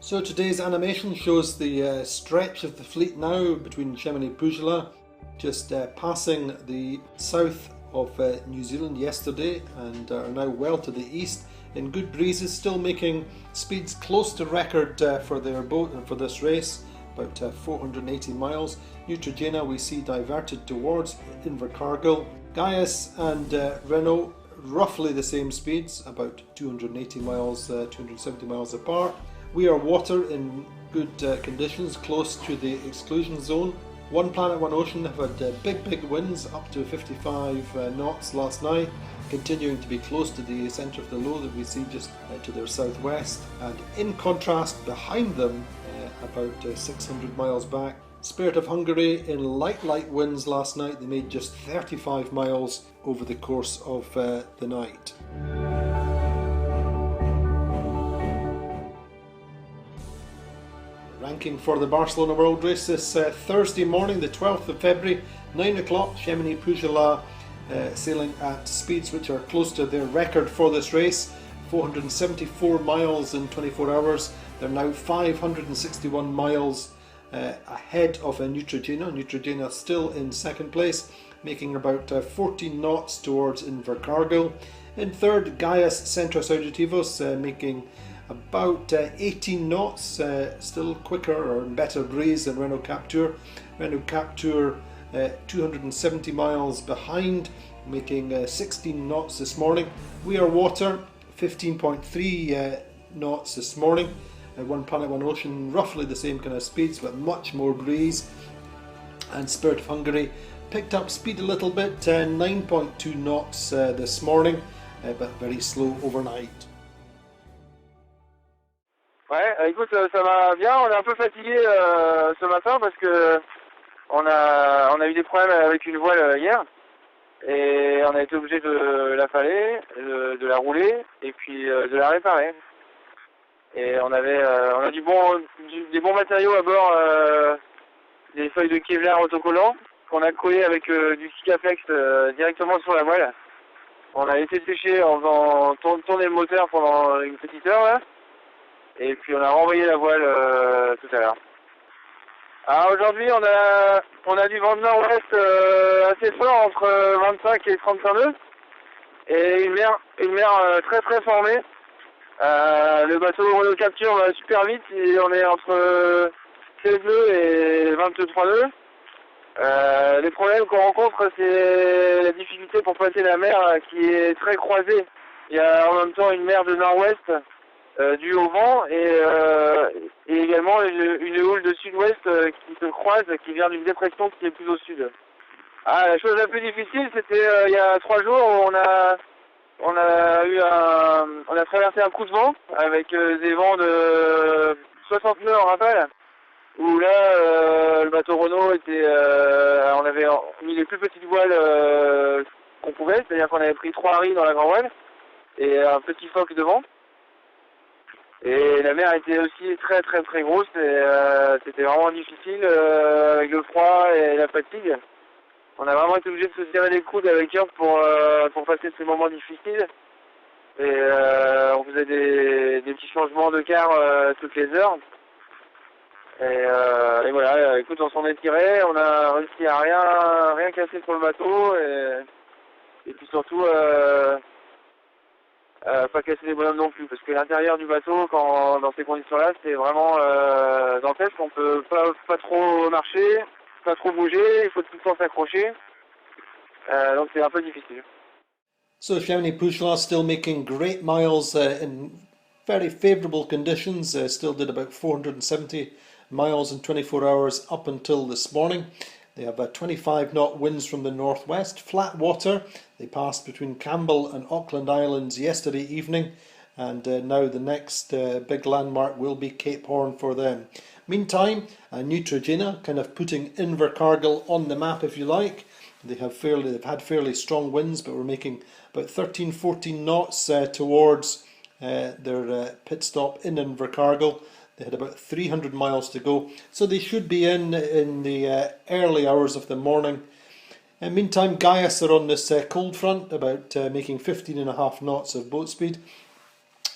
So today's animation shows the stretch of the fleet now between Chamonix-Pujola, just passing the south of New Zealand yesterday and are now well to the east in good breezes, still making speeds close to record for their boat and for this race, about 480 miles. Neutrogena we see diverted towards Invercargill. Gaius and Renault roughly the same speeds, about 280 miles, 270 miles apart. We are water in good conditions, close to the exclusion zone. One Planet, One Ocean have had big winds up to 55 knots last night, continuing to be close to the centre of the low that we see just to their southwest. And in contrast, behind them, about 600 miles back, Spirit of Hungary in light winds last night. They made just 35 miles over the course of the night. Ranking for the Barcelona World Race this Thursday morning, the 12th of February, 9 o'clock, Chamonix-Pujola sailing at speeds which are close to their record for this race, 474 miles in 24 hours. They're now 561 miles ahead of Neutrogena. Neutrogena still in second place, making about 14 knots towards Invercargill. In third, Gaius Centros Auditivos making about 18 knots, still quicker or better breeze than Renault Captur. Renault Captur 270 miles behind, making 16 knots this morning. We are water, 15.3 knots this morning. One Planet, One Ocean, roughly the same kind of speeds, but much more breeze. And Spirit of Hungary picked up speed a little bit, 9.2 knots this morning, but very slow overnight. Ouais, écoute, ça va bien. On est un peu fatigué ce matin parce que on a eu des problèmes avec une voile hier et on a été obligé de la faller, de la rouler et puis de la réparer. Et on a des bons matériaux à bord, des feuilles de Kevlar autocollants qu'on a collées avec du Sikaflex directement sur la voile. On a laissé sécher en faisant tourner le moteur pendant une petite heure là. Et puis on a renvoyé la voile tout à l'heure. Alors aujourd'hui on a du vent de nord-ouest assez fort entre 25 et 35 nœuds et une mer très formée. Le bateau Renault Captur va super vite et on est entre 16 nœuds et 23 nœuds. Les problèmes qu'on rencontre, c'est la difficulté pour passer la mer qui est très croisée. Il y a en même temps une mer de nord-ouest due au vent et également une houle de sud-ouest qui se croise, qui vient d'une dépression qui est plus au sud. La chose la plus difficile, c'était il y a 3 jours où on a traversé un coup de vent avec des vents de 60 nœuds en rafale, où là le bateau Renault on avait mis les plus petites voiles qu'on pouvait, c'est-à-dire qu'on avait pris 3 riz dans la grande voile et un petit foc devant. Et la mer était aussi très grosse et c'était vraiment difficile avec le froid et la fatigue. On a vraiment été obligé de se serrer les coudes avec eux pour passer ces moments difficiles. Et on faisait des petits changements de quart toutes les heures. Et voilà, écoute, on s'en est tiré, on a réussi à rien casser sur le bateau et puis surtout pas casser les bonhommes non plus, parce que l'intérieur du bateau, dans ces conditions-là, c'est vraiment dantesque. On peut pas trop marcher, pas trop bouger, il faut tout le temps s'accrocher. Donc c'est un peu difficile. So Chamonix-Pujola still making great miles in very favourable conditions. Still did about 470 miles in 24 hours up until this morning. They have 25 knot winds from the northwest, flat water. They passed between Campbell and Auckland Islands yesterday evening, and now the next big landmark will be Cape Horn for them. Meantime, Neutrogena kind of putting Invercargill on the map, if you like. They've had fairly strong winds, but we're making about 13-14 knots towards their pit stop in Invercargill. They had about 300 miles to go, so they should be in the early hours of the morning. Meantime, Gaius are on this cold front, about making 15.5 knots of boat speed.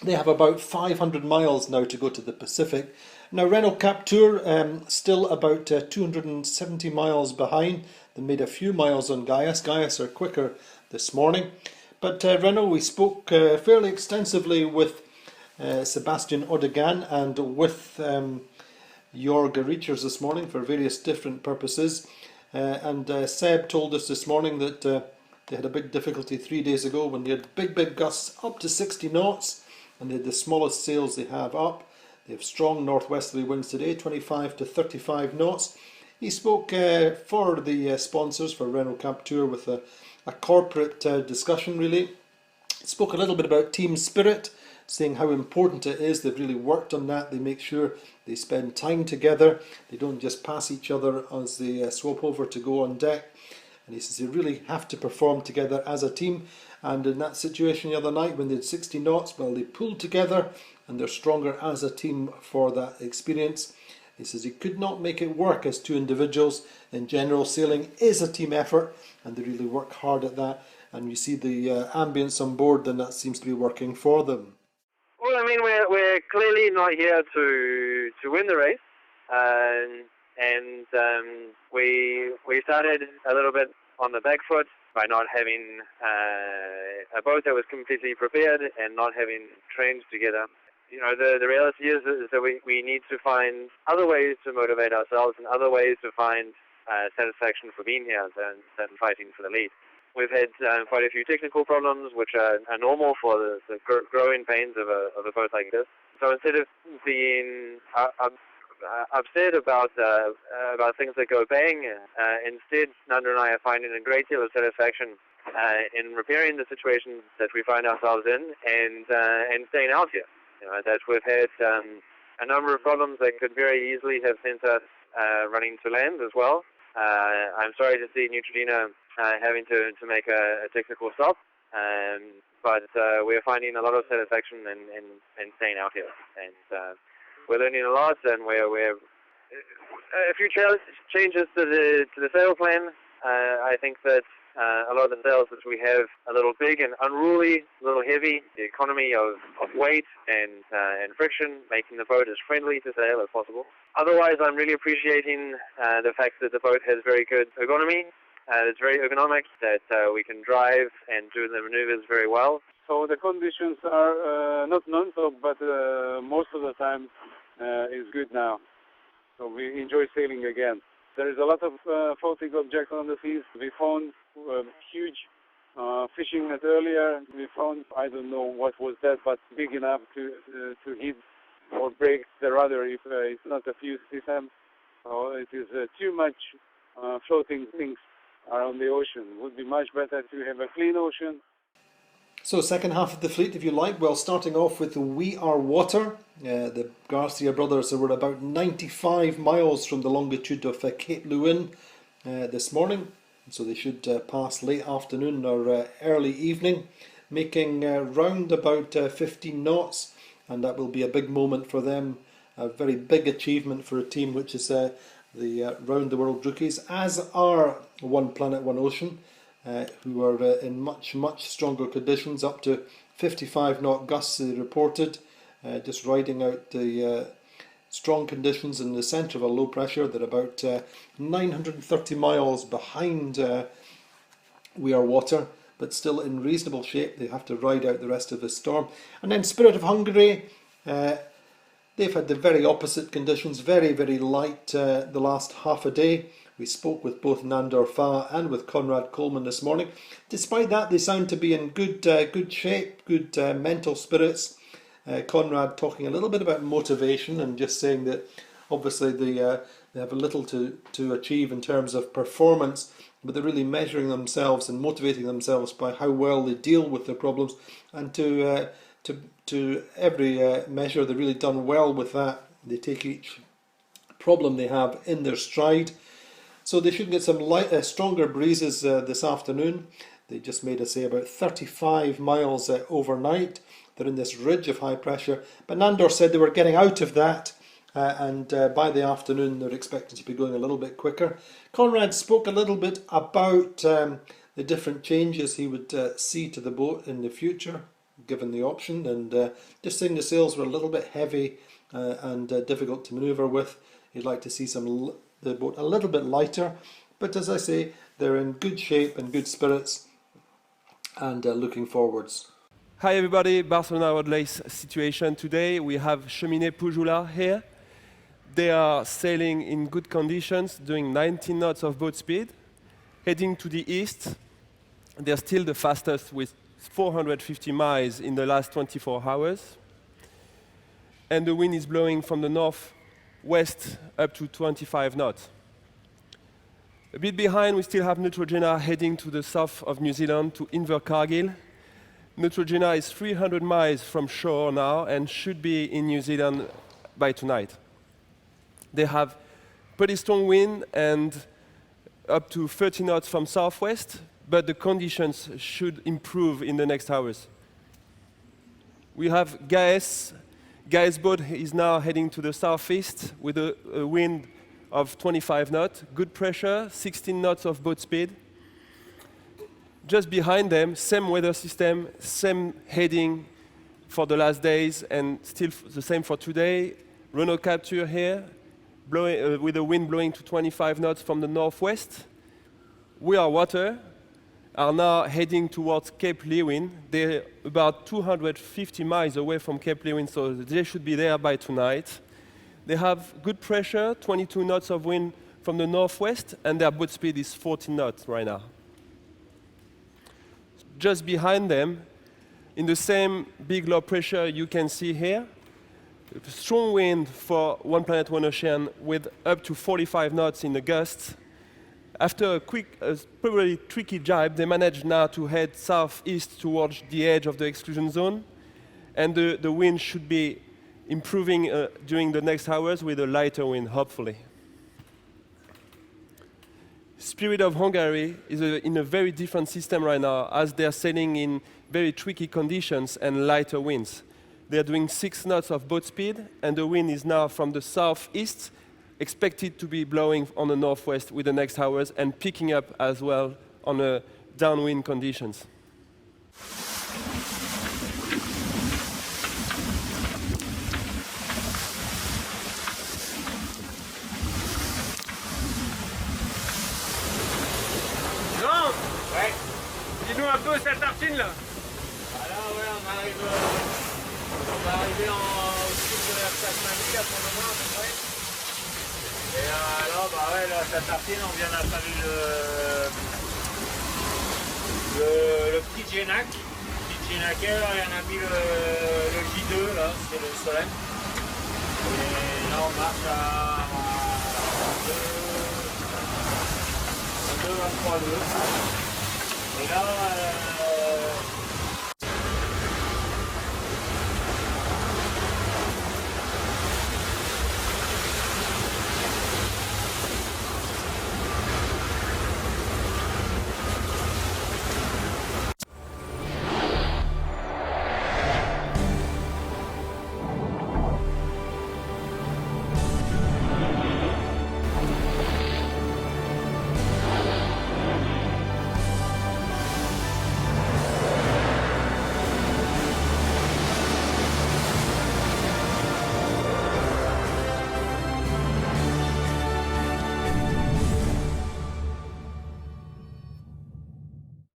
They have about 500 miles now to go to the Pacific. Now Renault Captur still about 270 miles behind. They made a few miles on Gaius. Gaius are quicker this morning. But Renault, we spoke fairly extensively with Sebastian Odegan and with Jorg Riechers this morning for various different purposes. And Seb told us this morning that they had a big difficulty 3 days ago when they had big gusts up to 60 knots. And they had the smallest sails they have up. They have strong northwesterly winds today, 25 to 35 knots. He spoke for the sponsors for Renault Captur with a corporate discussion really. He spoke a little bit about team spirit, saying how important it is. They've really worked on that. They make sure they spend time together. They don't just pass each other as they swap over to go on deck. And he says they really have to perform together as a team. And in that situation the other night when they had 60 knots, well, they pulled together and they're stronger as a team for that experience. He says he could not make it work as two individuals. In general, sailing is a team effort and they really work hard at that. And you see the ambience on board, then that seems to be working for them. Well, I mean, we're clearly not here to win the race. And we started a little bit on the back foot by not having a boat that was completely prepared and not having trained together. You know, the reality is that we need to find other ways to motivate ourselves and other ways to find satisfaction for being here than fighting for the lead. We've had quite a few technical problems, which are normal for the growing pains of a boat like this. So instead of being upset about things that go bang, instead Nanda and I are finding a great deal of satisfaction in repairing the situations that we find ourselves in and staying out here. You know, that we've had a number of problems that could very easily have sent us running to land as well. I'm sorry to see Neutrogena having to make a technical stop, but we're finding a lot of satisfaction in staying out here, and we're learning a lot, and we're a few changes to the sail plan. I think that a lot of the sails that we have a little big and unruly, a little heavy. The economy of weight and friction, making the boat as friendly to sail as possible. Otherwise, I'm really appreciating the fact that the boat has very good ergonomy. It's very ergonomic, that we can drive and do the maneuvers very well. So the conditions are not non-stop, but most of the time is good now. So we enjoy sailing again. There is a lot of floating objects on the seas. We found huge fishing net earlier. We found, I don't know what was that, but big enough to hit or break the rudder if it's not a few systems. So it is too much floating things around the ocean. It would be much better to have a clean ocean. So second half of the fleet, if you like, well, starting off with the We Are Water. The Garcia brothers were about 95 miles from the longitude of Cape Leeuwin this morning. So they should pass late afternoon or early evening, making round about 15 knots. And that will be a big moment for them, a very big achievement for a team which is the Round the World Rookies, as are One Planet, One Ocean, who are in much stronger conditions, up to 55 knot gusts they reported, just riding out the strong conditions in the centre of a low pressure. They're about 930 miles behind We Are Water, but still in reasonable shape. They have to ride out the rest of the storm. And then Spirit of Hungary, they've had the very opposite conditions, very light the last half a day. We spoke with both Nandor Fa and with Conrad Coleman this morning. Despite that, they sound to be in good shape, good mental spirits. Conrad talking a little bit about motivation and just saying that obviously they have a little to achieve in terms of performance, but they're really measuring themselves and motivating themselves by how well they deal with their problems, and to every measure they've really done well with that. They take each problem they have in their stride. So they should get some stronger breezes this afternoon. They just made us say about 35 miles overnight. They're in this ridge of high pressure. But Nandor said they were getting out of that, and by the afternoon they're expecting to be going a little bit quicker. Conrad spoke a little bit about the different changes he would see to the boat in the future. given the option, and just saying the sails were a little bit heavy and difficult to manoeuvre with. He'd like to see the boat a little bit lighter, but as I say, they're in good shape and good spirits and looking forwards. Hi everybody, Barcelona World Race situation today. We have Cheminée Pujula here. They are sailing in good conditions, doing 19 knots of boat speed, heading to the east. They're still the fastest with 450 miles in the last 24 hours. And the wind is blowing from the northwest up to 25 knots. A bit behind, we still have Neutrogena heading to the south of New Zealand to Invercargill. Neutrogena is 300 miles from shore now and should be in New Zealand by tonight. They have pretty strong wind and up to 30 knots from southwest, but the conditions should improve in the next hours. We have Gaes. Gaes' boat is now heading to the southeast with a wind of 25 knots, good pressure, 16 knots of boat speed. Just behind them, same weather system, same heading for the last days, and still the same for today. Renault Capture here, with the wind blowing to 25 knots from the northwest. We Are Water are now heading towards Cape Leeuwin. They're about 250 miles away from Cape Leeuwin, so they should be there by tonight. They have good pressure, 22 knots of wind from the northwest, and their boat speed is 14 knots right now. Just behind them, in the same big low pressure you can see here, strong wind for One Planet, One Ocean with up to 45 knots in the gusts. After a quick, probably tricky jibe, they managed now to head southeast towards the edge of the exclusion zone, and the wind should be improving during the next hours with a lighter wind, hopefully. Spirit of Hungary is in a very different system right now, as they're sailing in very tricky conditions and lighter winds. They're doing 6 knots of boat speed, and the wind is now from the southeast, expected to be blowing on the northwest with the next hours and picking up as well on the downwind conditions. Ouais. Dis-nous un peu cette tartine là. Voilà, ouais, on va arriver au sud de la Tasmanie là pour le moment à peu près. Et là, bah ouais, là, cette tartine, on vient d'installer le petit Genac. Le petit Genaquet, là, il y en a mis le J2 là, c'est le soleil. Et là, on marche à 2, 23 nœuds. Et là,